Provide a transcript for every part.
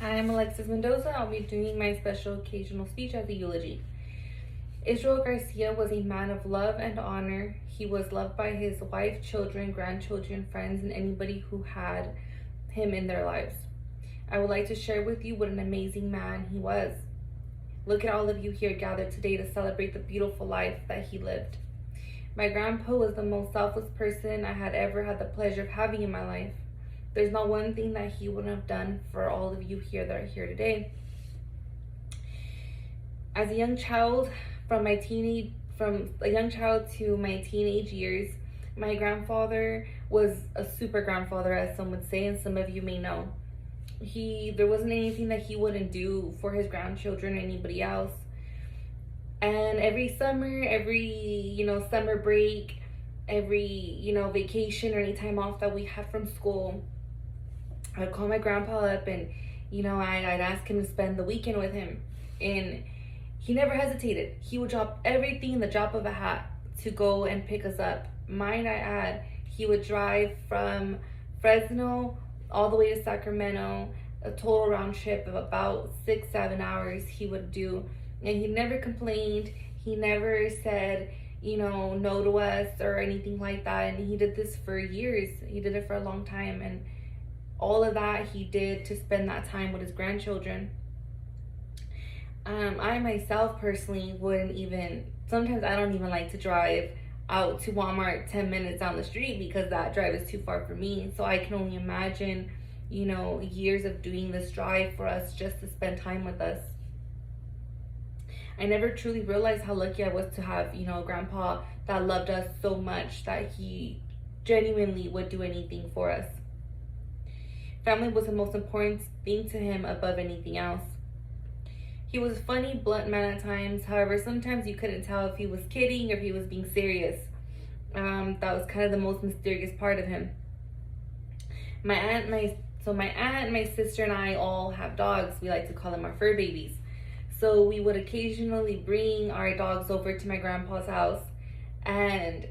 I'm Alexis Mendoza. I'll be doing my special occasional speech as a eulogy. Israel Garcia was a man of love and honor. He was loved by his wife, children, grandchildren, friends, and anybody who had him in their lives. I would like to share with you what an amazing man he was. Look at all of you here gathered today to celebrate the beautiful life that he lived. My grandpa was the most selfless person I had ever had the pleasure of having in my life. There's not one thing that he wouldn't have done for all of you here that are here today. As a young child, from a young child to my teenage years, my grandfather was a super grandfather, as some would say, and some of you may know. There wasn't anything that he wouldn't do for his grandchildren or anybody else. And every summer, summer break, every, vacation or any time off that we had from school, I'd call my grandpa up and, I'd ask him to spend the weekend with him. And he never hesitated. He would drop everything in the drop of a hat to go and pick us up. Might I add, he would drive from Fresno all the way to Sacramento, a total round trip of about 6-7 hours he would do. And he never complained. He never said, no to us or anything like that. And he did this for years. He did it for a long time. And all of that he did to spend that time with his grandchildren. I myself personally sometimes I don't even like to drive out to Walmart 10 minutes down the street because that drive is too far for me. So I can only imagine, years of doing this drive for us just to spend time with us. I never truly realized how lucky I was to have, a grandpa that loved us so much that he genuinely would do anything for us. Family was the most important thing to him above anything else. He was a funny, blunt man at times. However, sometimes you couldn't tell if he was kidding or if he was being serious. That was kind of the most mysterious part of him. My aunt, my sister, and I all have dogs. We like to call them our fur babies. So we would occasionally bring our dogs over to my grandpa's house, and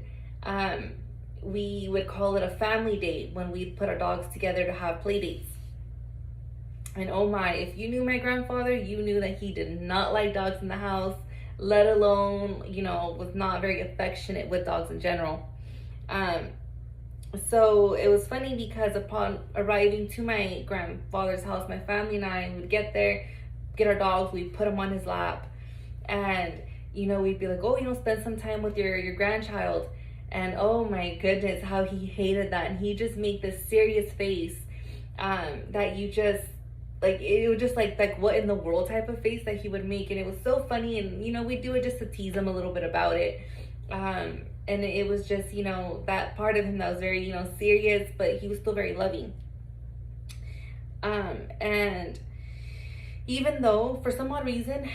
we would call it a family date when we'd put our dogs together to have play dates. And oh my, if you knew my grandfather, you knew that he did not like dogs in the house, let alone, was not very affectionate with dogs in general. So it was funny because upon arriving to my grandfather's house, my family and I would get there, get our dogs, we'd put them on his lap, and we'd be like, oh, spend some time with your grandchild. And oh my goodness, how he hated that. And he just made this serious face that you just it was just like what in the world type of face that he would make. And it was so funny, and we do it just to tease him a little bit about it. And it was just that part of him that was very serious, but he was still very loving. And even though for some odd reason,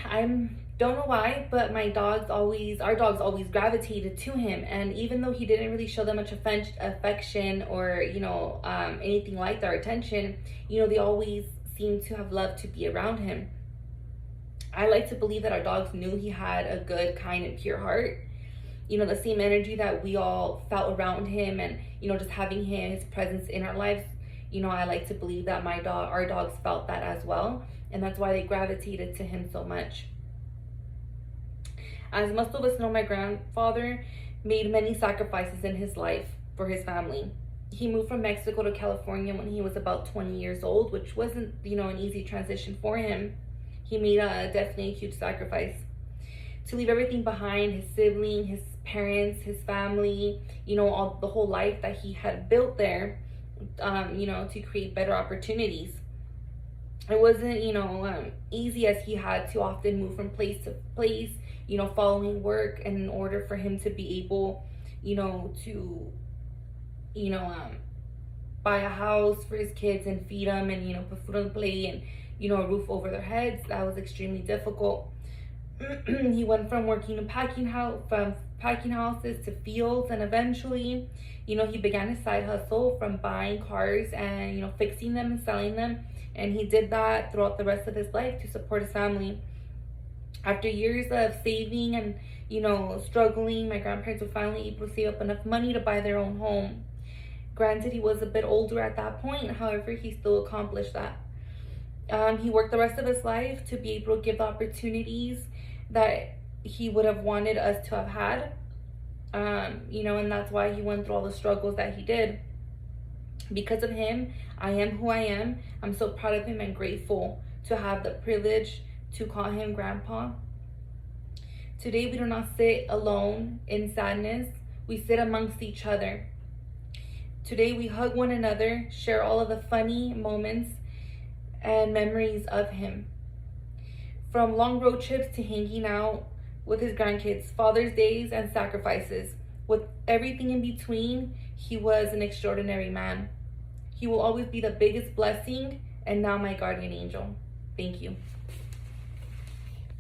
don't know why, but our dogs always gravitated to him. And even though he didn't really show them much affection or anything like their attention, they always seemed to have loved to be around him. I like to believe that our dogs knew he had a good, kind, and pure heart. The same energy that we all felt around him, and just having his presence in our lives. I like to believe that our dogs felt that as well, and that's why they gravitated to him so much. As most of us know, my grandfather made many sacrifices in his life for his family. He moved from Mexico to California when he was about 20 years old, which wasn't, an easy transition for him. He made definitely a huge sacrifice to leave everything behind, his sibling, his parents, his family, the whole life that he had built there, to create better opportunities. It wasn't, easy, as he had to often move from place to place, following work, and in order for him to be able, to, buy a house for his kids and feed them and, put food on the plate and, a roof over their heads, that was extremely difficult. He went from working in packing houses to fields, and eventually, he began his side hustle from buying cars and, fixing them and selling them. And he did that throughout the rest of his life to support his family. After years of saving and, struggling, my grandparents were finally able to save up enough money to buy their own home. Granted, he was a bit older at that point. However, he still accomplished that. He worked the rest of his life to be able to give the opportunities that he would have wanted us to have had. And that's why he went through all the struggles that he did. Because of him, I am who I am. I'm so proud of him and grateful to have the privilege to call him grandpa. Today, we do not sit alone in sadness. We sit amongst each other. Today, we hug one another, share all of the funny moments and memories of him. From long road trips to hanging out with his grandkids, Father's Days and sacrifices. With everything in between, he was an extraordinary man. He will always be the biggest blessing and now my guardian angel. Thank you.